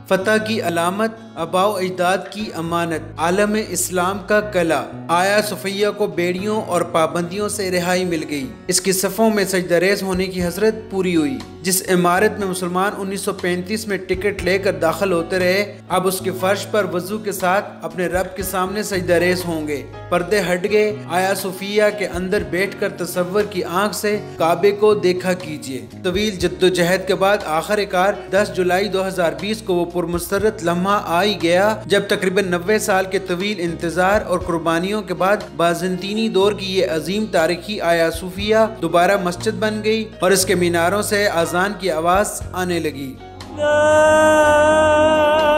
फतह की अलामत, आबाओ अजदाद की अमानत, आलम इस्लाम का कला। आया सुफिया को बेड़ियों और पाबंदियों से रिहाई मिल गई। इसकी सफ़ों में सजदरेज़ होने की हसरत पूरी हुई। जिस इमारत में मुसलमान 1935 में टिकट लेकर दाखिल होते रहे, अब उसके फर्श पर वजू के साथ अपने रब के सामने सजदरेज़ होंगे। पर्दे हट गए। आया सुफिया के अंदर बैठकर तसव्वुर की आंख से काबे को देखा कीजिए। तवील जद्दोजहद के बाद आखिरकार 10 जुलाई 2020 को वो पुरमसरत लम्हा आ ही गया, जब तकरीबन 90 साल के तवील इंतजार और कुर्बानियों के बाद बाज़ंतीनी दौर की ये अजीम तारीखी आया सूफिया दोबारा मस्जिद बन गई और इसके मीनारों से अजान की आवाज आने लगी। ला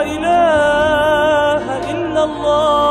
इलाहा इल्लल्लाह।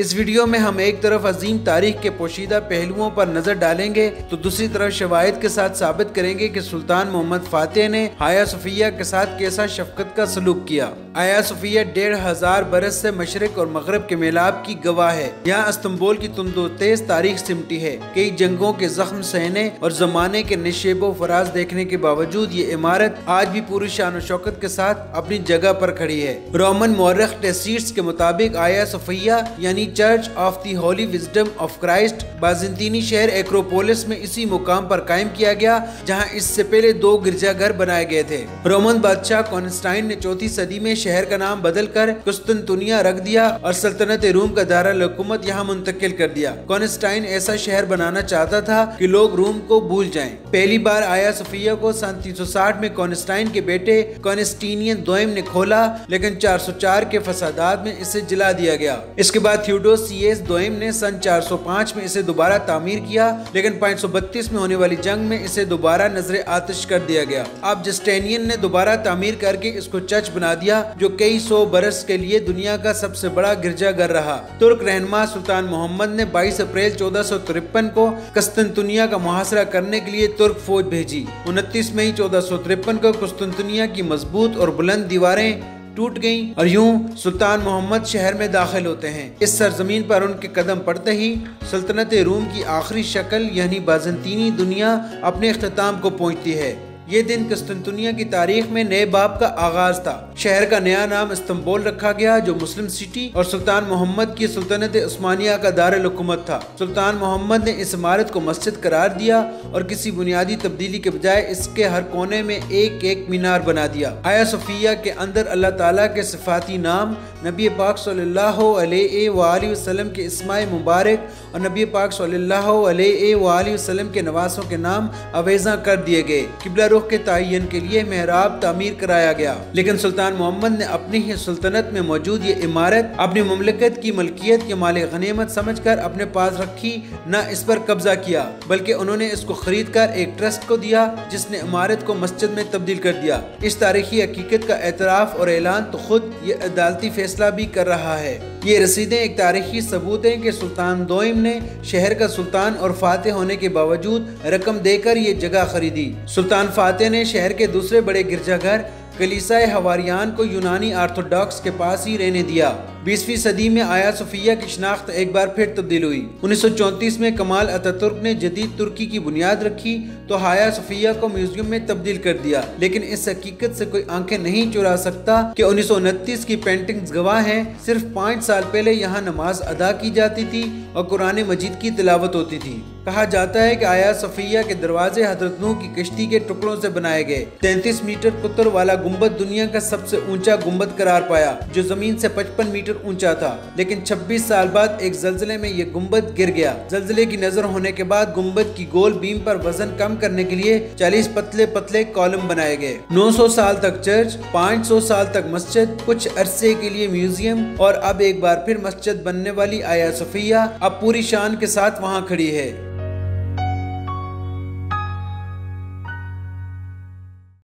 इस वीडियो में हम एक तरफ अजीम तारीख के पोशीदा पहलुओं पर नजर डालेंगे तो दूसरी तरफ शवाहिद के साथ साबित करेंगे कि सुल्तान मोहम्मद फातेह ने आया सुफिया के साथ कैसा शफकत का सलूक किया। आया सुफिया 1500 बरस से मशरिक और मगरब के मिलाप की गवाह है। यहाँ इस्तंबुल की तुंदो तेज तारीख सिमटी है। कई जंगों के जख्म सहने और जमाने के निशेबो फराज देखने के बावजूद ये इमारत आज भी पूरी शान शौकत के साथ अपनी जगह पर खड़ी है। रोमन मौरख टेसीट्स के मुताबिक आया सुफिया यानी church of the holy wisdom of Christ बाज़ंतीनी शहर एक्रोपोलिस में इसी मुकाम पर कायम किया गया, जहां इससे पहले 2 गिरजाघर बनाए गए थे। रोमन बादशाह कॉन्स्टाइन ने 4वीं सदी में शहर का नाम बदलकर कुस्तुनतुनिया रख दिया और सल्तनत रोम का दारुल हुकूमत यहाँ मुंतकिल कर दिया। कॉन्स्टाइन ऐसा शहर बनाना चाहता था कि लोग रोम को भूल जाएं। पहली बार आया सुफिया को सन 360 में कॉन्स्टाइन के बेटे कॉन्स्टेनियन II ने खोला, लेकिन 404 के फसादात में इसे जला दिया गया। इसके बाद थियोडोसियस II ने सन 405 में इसे दोबारा तामीर किया, लेकिन 532 में होने वाली जंग में इसे दोबारा नजर आतिश कर दिया गया। अब जस्टेनियन ने दोबारा तामीर करके इसको चर्च बना दिया, जो कई 100 बरस के लिए दुनिया का सबसे बड़ा गिरजाघर रहा। तुर्क रहनुमा सुल्तान मोहम्मद ने 22 अप्रैल 1453 को कुस्तुनतुनिया का मुहासरा करने के लिए तुर्क फौज भेजी। 29 मई 1453 को कुस्तुनतुनिया की मजबूत और बुलंद दीवारें टूट गईं और यूं सुल्तान मोहम्मद शहर में दाखिल होते हैं। इस सरजमीन पर उनके कदम पड़ते ही सल्तनत रोम की आखिरी शक्ल यानी बाज़ंतीनी दुनिया अपने इख्तिताम को पहुंचती है। ये दिन कुस्तुनतुनिया की तारीख में नए बाब का आगाज था। शहर का नया नाम इस्तंबुल रखा गया, जो मुस्लिम सिटी और सुल्तान मोहम्मद की सुल्तनत उस्मानिया का दारुल हुकूमत था। सुल्तान मोहम्मद ने इस इमारत को मस्जिद करार दिया और किसी बुनियादी तब्दीली के बजाय इसके हर कोने में एक एक मीनार बना दिया। आया सुफिया के अंदर अल्लाह ताला के सिफाती नाम, नबी पाक सल्लल्लाहु अलैहि वसल्लम के इस्माए मुबारक और नबी पाक सल्लल्लाहु अलैहि वसल्लम के नवासों के नाम अवेज़ा कर दिए गए। किबला रुख के तयन के लिए मेहराब तामीर कराया गया, लेकिन सुल्तान मोहम्मद ने अपनी ही सुल्तनत में मौजूद ये इमारत अपनी मुमलिकत की मलकियत के माले गनीमत समझकर अपने पास रखी, न इस पर कब्जा किया, बल्कि उन्होंने इसको खरीद कर एक ट्रस्ट को दिया, जिसने इमारत को मस्जिद में तब्दील कर दिया। इस तारीखी हकीकत का एतराफ और ऐलान तो खुद ये अदालती फैसला भी कर रहा है। ये रसीदें एक तारीखी सबूत है कि सुल्तान II ने शहर का सुल्तान और फातेह होने के बावजूद रकम देकर ये जगह खरीदी। सुल्तान फातेह ने शहर के दूसरे बड़े गिरजाघर कलीसाए हवारियान को यूनानी ऑर्थोडॉक्स के पास ही रहने दिया। 20वीं सदी में आया सुफिया की शनाख्त एक बार फिर तब्दील हुई। 1934 में कमाल अतातुर्क ने जदीद तुर्की की बुनियाद रखी तो आया सुफिया को म्यूजियम में तब्दील कर दिया, लेकिन इस हकीकत से कोई आंखें नहीं चुरा सकता कि 1929 की पेंटिंग्स गवाह हैं। सिर्फ 5 साल पहले यहाँ नमाज अदा की जाती थी और कुरान मजीद की तिलावत होती थी। कहा जाता है कि आया सुफिया के दरवाजे हजरत नूह की किश्ती के टुकड़ों से बनाए गए। 33 मीटर कुतर वाला गुम्बद दुनिया का सबसे ऊंचा गुम्बद करार पाया, जो जमीन से 55 मीटर ऊंचा था। लेकिन 26 साल बाद एक जल्जले में यह गुम्बद गिर गया। जल्जले की नजर होने के बाद गुम्बद की गोल बीम पर वजन कम करने के लिए 40 पतले पतले कॉलम बनाए गए। 900 साल तक चर्च, 500 साल तक मस्जिद, कुछ अरसे के लिए म्यूजियम और अब एक बार फिर मस्जिद बनने वाली आया सुफिया अब पूरी शान के साथ वहाँ खड़ी है।